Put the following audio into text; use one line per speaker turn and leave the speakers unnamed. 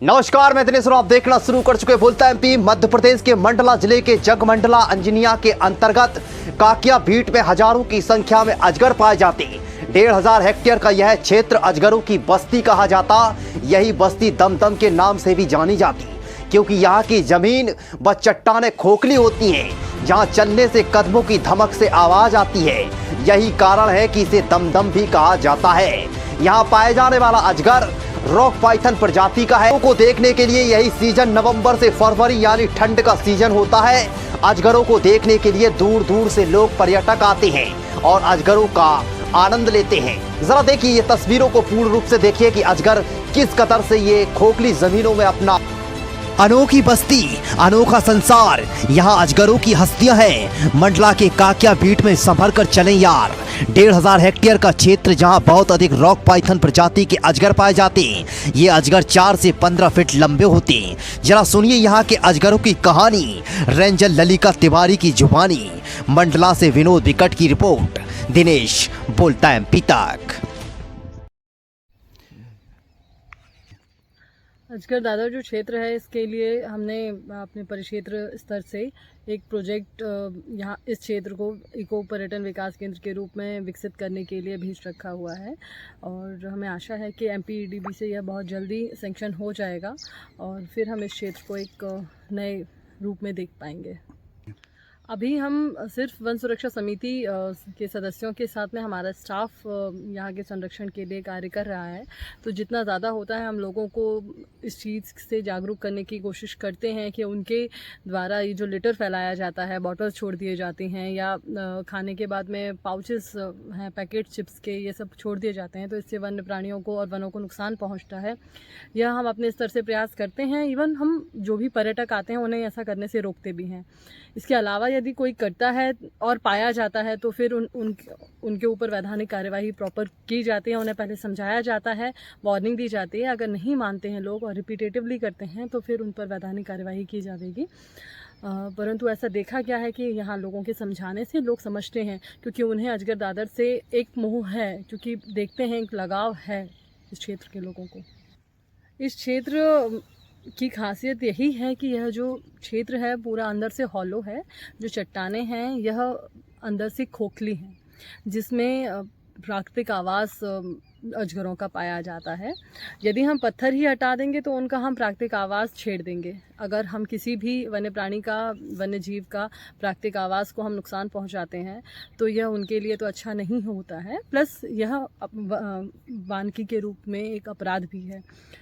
नमस्कार, मैं दिनेश और आप देखना शुरू कर चुके बोलता एमपी। मध्य प्रदेश के मंडला जिले के जगमंडला अंजनिया के अंतर्गत काकिया बीट में हजारों की संख्या में अजगर पाए जाते। 1500 हेक्टेयर का यह क्षेत्र अजगरों की बस्ती कहा जाता। यही बस्ती दमदम के नाम से भी जानी जाती, क्योंकि यहाँ की जमीन व चट्टानें खोखली होती हैं, जहाँ चलने से कदमों की धमक से आवाज आती है। यही कारण है कि इसे दमदम भी कहा जाता है। यहाँ पाए जाने वाला अजगर रॉक पाइथन प्रजाति का है। को देखने के लिए यही सीजन नवंबर से फरवरी यानी ठंड का सीजन होता है। अजगरों को देखने के लिए दूर दूर से लोग पर्यटक आते हैं और अजगरों का आनंद लेते हैं। जरा देखिए ये तस्वीरों को पूर्ण रूप से देखिए कि अजगर किस कदर से ये खोखली जमीनों में अपना अनोखी बस्ती, अनोखा संसार, यहाँ अजगरों की हस्तियां हैं। मंडला के काकिया बीट में संभल कर चलें यार। 1500 हेक्टेयर का क्षेत्र जहाँ बहुत अधिक रॉक पाइथन प्रजाति के अजगर पाए जाते हैं। ये अजगर 4 से 15 फीट लंबे होते हैं। जरा सुनिए यहाँ के अजगरों की कहानी। रेंजर ललिका तिवारी की जुबानी। मंडला से विनोद विकट की रिपोर्ट। दिनेश बोलता एमपी तक।
अजगर दादा जो क्षेत्र है, इसके लिए हमने अपने परिक्षेत्र स्तर से एक प्रोजेक्ट यहाँ इस क्षेत्र को इको पर्यटन विकास केंद्र के रूप में विकसित करने के लिए भेज रखा हुआ है। और हमें आशा है कि एमपीईडीबी से यह बहुत जल्दी सैंक्शन हो जाएगा और फिर हम इस क्षेत्र को एक नए रूप में देख पाएंगे। अभी हम सिर्फ वन सुरक्षा समिति के सदस्यों के साथ में हमारा स्टाफ यहाँ के संरक्षण के लिए कार्य कर रहा है। तो जितना ज़्यादा होता है हम लोगों को इस चीज़ से जागरूक करने की कोशिश करते हैं कि उनके द्वारा ये जो लिटर फैलाया जाता है, बॉटल्स छोड़ दिए जाते हैं या खाने के बाद में पाउचेस हैं पैकेट चिप्स के, ये सब छोड़ दिए जाते हैं, तो इससे वन्य प्राणियों को और वनों को नुकसान पहुँचता है। यह हम अपने स्तर से प्रयास करते हैं। इवन हम जो भी पर्यटक आते हैं उन्हें ऐसा करने से रोकते भी हैं। इसके अलावा यदि कोई करता है और पाया जाता है तो फिर उनके ऊपर वैधानिक कार्यवाही प्रॉपर की जाती है। उन्हें पहले समझाया जाता है, वार्निंग दी जाती है। अगर नहीं मानते हैं लोग और रिपीटेटिवली करते हैं तो फिर उन पर वैधानिक कार्यवाही की जाएगी। परंतु ऐसा देखा गया है कि यहाँ लोगों के समझाने से लोग समझते हैं, क्योंकि उन्हें अजगर दादर से एक मोह है, क्योंकि देखते हैं एक लगाव है इस क्षेत्र के लोगों को। इस क्षेत्र की खासियत यही है कि यह जो क्षेत्र है पूरा अंदर से हॉलो है। जो चट्टानें हैं यह अंदर से खोखली हैं, जिसमें प्राकृतिक आवास अजगरों का पाया जाता है। यदि हम पत्थर ही हटा देंगे तो उनका हम प्राकृतिक आवास छेड़ देंगे। अगर हम किसी भी वन्य प्राणी का, वन्य जीव का प्राकृतिक आवास को हम नुकसान पहुंचाते हैं तो यह उनके लिए तो अच्छा नहीं होता है, प्लस यह वानिकी के रूप में एक अपराध भी है।